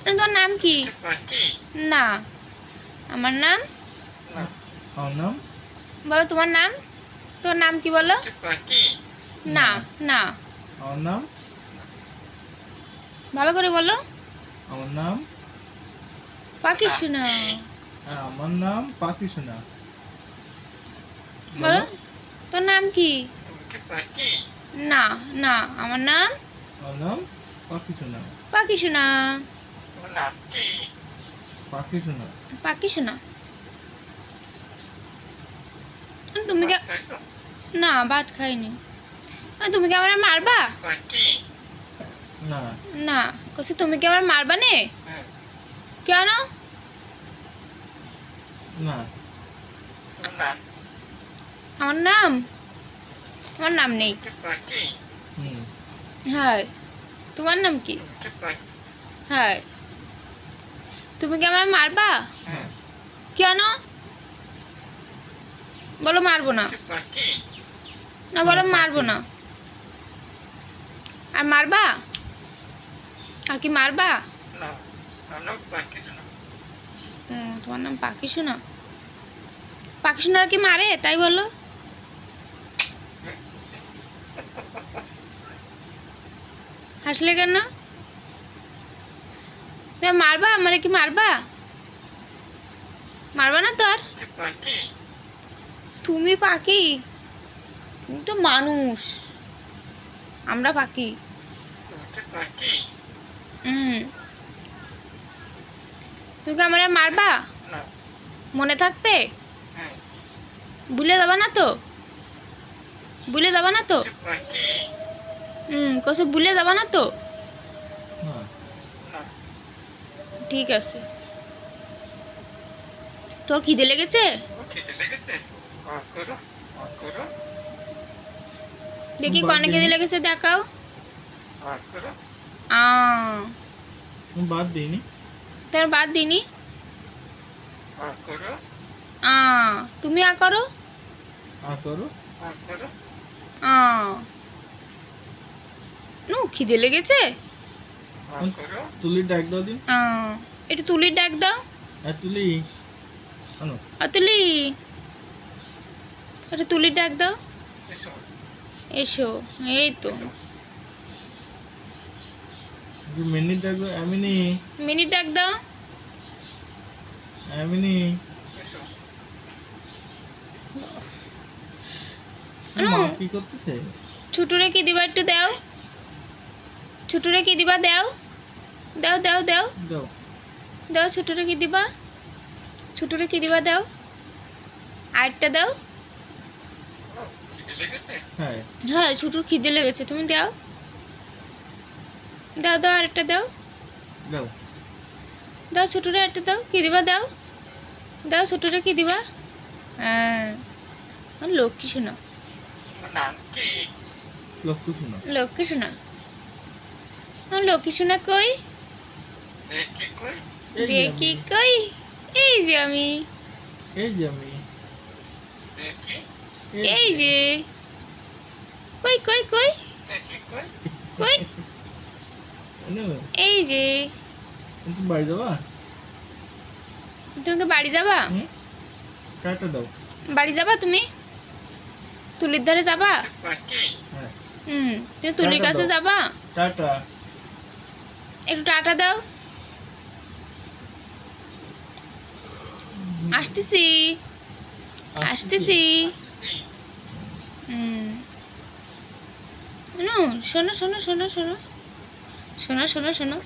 তোমার নাম কি? না, আমার নাম। আমার নাম বলো তোমার নাম। তোমার নাম কি বলো? না না, আমার নাম ভালো করে বলো। আমার নাম পাখি শোনা। আমার নাম পাখি সোনা। বলো বলো তোর নাম কি? না না, আমার নাম আমার নাম পাখি সোনা। পাখি শোনা। পাখি সোনা। পাখি শোনা। তুমি কে? না, ভাত খাইনি। তুমি কি আমার মারবা? না না, কসি তুমি কি আমার মারবা নে? কেন? না আমার নাম, আমার নাম নেই। হুম হ্যাঁ, তোমার নাম কি? হ্যাঁ, তুমি কি আমার মারবা? হ্যাঁ। কেন? বলো মারবো না। না বলো মারবো না। আর মারবা? আর কি মারবা? তোমার নাম পাখি শোনা। পাখি শোনার কি মারে তাই বলো? হাসলে কেন? তুমি মারবা? আমারে কি মারবা? মারবা না তো আর? তুমি পাখি, তুমি তো মানুষ, আমরা পাখি। তুমি কি আমার মারবা? মনে থাকবে? ভুলে যাবা না তো? ভুলে যাবা না তো? কসে ভুলে যাবা না তো? না ঠিক আছে। তোর খিদে লেগেছে? দেখি কনে খিদে লেগেছে দেখাও। আ বাদ দিইনি। তোর বাদ দিনি। আ তুমি আ করো। করো। আ নো খিদে লেগেছে। তুলি ডাক দাও দিন। আ একটু তুলির ডাক দাও। তুলি আনো। তুলি, একটু তুলির ডাক দাও। এসো, এই তো। মিনি ডাক দাও। এমিনি মিনিট ডাক দাও। এমিনি মা কি করতেছে? ছুটুরে কি দিবা একটু দাও। ছুটুরে কি দিবা দাও। দাও দাও দাও দাও। দাও, ছুটুরে কি দিবা? ছুটুরে কি দিবা দাও। আরেকটা দাও। হ্যাঁ হ্যাঁ, ছুটুর খিদে লেগেছে, তুমি দাও। দাও দাও, আরেকটা দাও। দাও। দাও ছুটুরে একটা দাও, কি দিবা দাও। দাও ছুটুরে কি দিবা? হ্যাঁ, লক্ষ্মী শোনা। লক্ষ্য শোনা। লক্ষ্মী শোনা। লক্ষ্মী শোনা কই? দেখি কই? এই যে আমি। এই যে আমি। এই যে। কই কই কই? কই? এই যে। তুমি বাড়ি যাবা? তুমি কি বাড়ি যাবা? টাটা দাও। বাড়ি যাবা তুমি? তুলির ধারে যাবা? হ্যাঁ তুমি তুলির কাছে যাবা? টাটা। একটু টাটা দাও। আসতেছি আসতেছি। শোনো শোনো শোনো শোনো শোনো শোনো শোনো।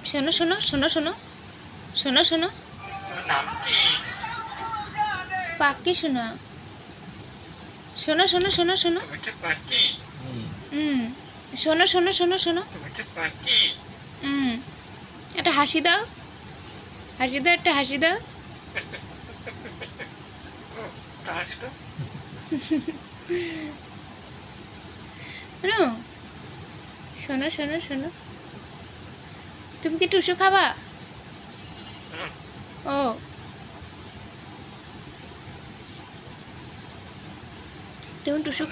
শোনো শোনো শোনো শোনো শোনো শোনো। পাখি শোনা। শোনো শোনো শোনো শোনো। শোনো শোনো শোনো শোনো। একটা হাসি দাও। হাসি দাও, একটা হাসি দাও। শোনো শোনো শোনো। তুমি কি টুসু খাবা? ও, তুমি টুসু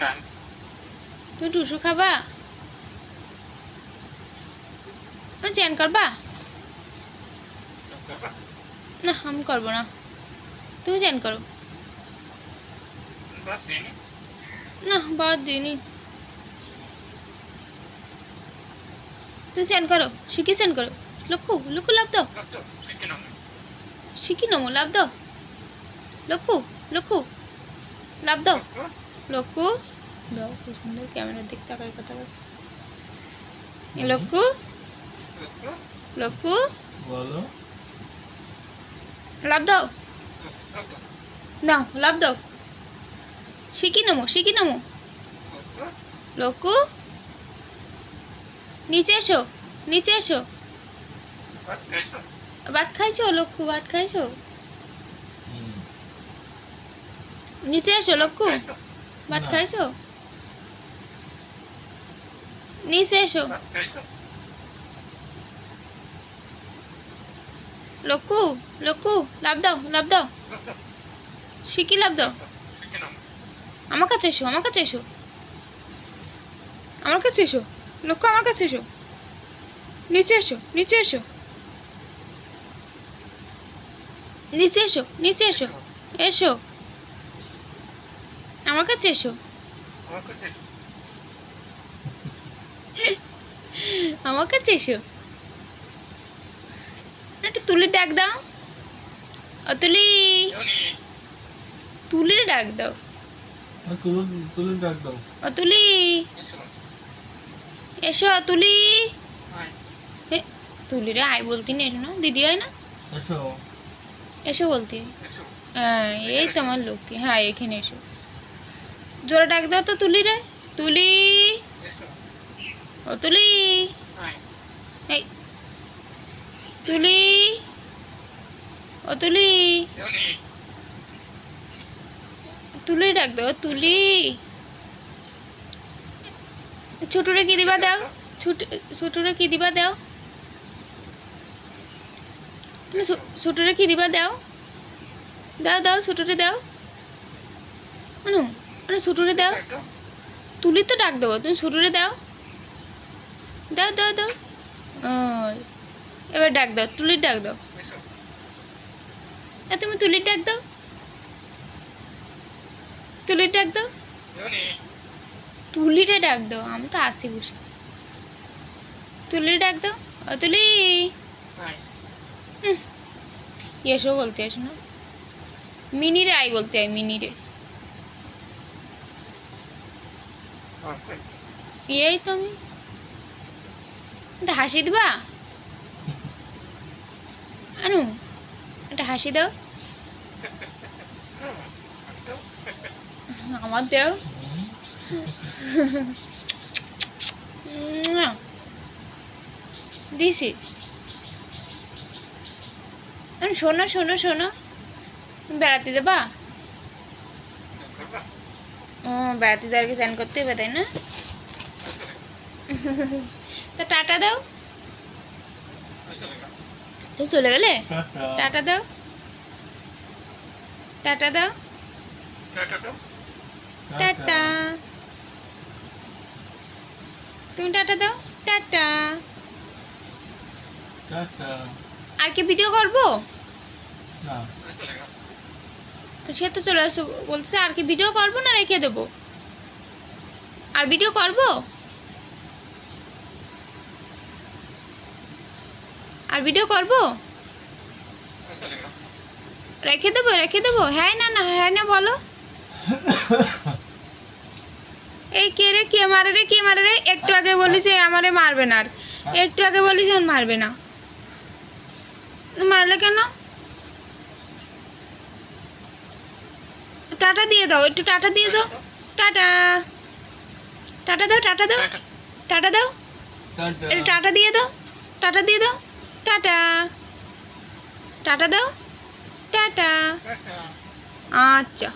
তুমি টুসু খাবা? চেন করবা? না আমি করবো না, তুমি চেন করো। না বাদ দিইনি, তুমি চেন করো, শিখি চেন করো। লক্কু লক্কু লাভ দাও, শিখি নমো লাভ দাও। লক্কু লক্কু লাভ দাও। লক্কু দাও, কি সুন্দর ক্যামেরার দিক তাকায় কথা বল। লক্কু লক্কু বলো। লাভ দাও, দাও লাভ দাও। শিখি নমো, শিখি নমো। লক্কু নিচে এসো, নিচে এসো। ভাত খাইছো লক্কু, ভাত খাইছো? নিচে এসো লক্কু, ভাত না। খাইছো? নিচে এসো লক্কু লক্কু লাভ দাও, লাভ দাও। শিখি লাভ দাও। আমার কাছে এসো, আমার কাছে এসো, আমার কাছে এসো। লক্কু আমার কাছে এসো, নিচে এসো, নিচে এসো, নিচে এসো, নিচে এসো, এসো আমার কাছে এসো, আমার কাছে এসো। একটু তুলি ডাক দাও, অতুলি তুলির ডাক দাও, তুলে ডাক দাও। অতুলি এসো। তুলি তুলি রে আয় বলতি না, এসো না দিদি হয় না, এসো। এসো বলতি। হ্যাঁ এই তো আমার লক্ষ্মী, হ্যাঁ এখানে এসো। জোরে ডাক দাও তো তুলি রে, তুলি ও তুলি, এই তুলি ও তুলি, তুলি ডাক দাও তুলি। ছোটরে কি দিবা দাও, ছোটরে কি দিবা দাও, ছোটরে কি দিবা দাও, দাও দাও ছোটরে দাও। অনু অনু ছোটরে দাও। তুলি তো ডাক দেবো, তুমি ছোটরে দাও, দাও দাও দাও। এবার ডাক দাও, তুলির ডাক দাও। তুমি তুলির ডাক দাও, তুলির ডাক দাও, তুলিরে ডাক দাও। আমি তো আসি বসে, তুলির ডাক দাও। ও তুলি এসো বলতে, এসো না। মিনিরে আই বলতে আই, মিনিরে। এই তো আমি একটা হাসি দিবা আনু, একটা হাসি দাও আমার দাও। দিছি। শোনো শোনো শোনো, বেড়াতে যাবা? ও বেড়াতে যাওয়ার স্নান করতে হবে তাই না? তা টাটা দাও। তুমি চলে গেলে? টাটা দাও, টাটা দাও, টাটা। তুমি টাটা দাও, টাটা। আর কি ভিডিও করবো? সে তো চলে আসো বলছে, আর কি ভিডিও করবো না রেখে দেবো? আর ভিডিও করবো? আর ভিডিও করবো? রেখে দেবো, রেখে দেবো? হ্যাঁ না না, হ্যাঁ না বলো। এই কে রে, কে মারে রে, কে মারে রে? একটু আগে বলি যে আমারে মারবে না, আর একটু আগে বলি যে মারবে না, মারলে কেন? টাটা দিয়ে দাও, একটু টাটা দিয়ে দাও। টাটা, টাটা দাও, টাটা দাও, টাটা দাও, একটু টাটা দিয়ে দাও, টাটা দিয়ে দাও, টাটা, টাটা দাও, টাটা। আচ্ছা।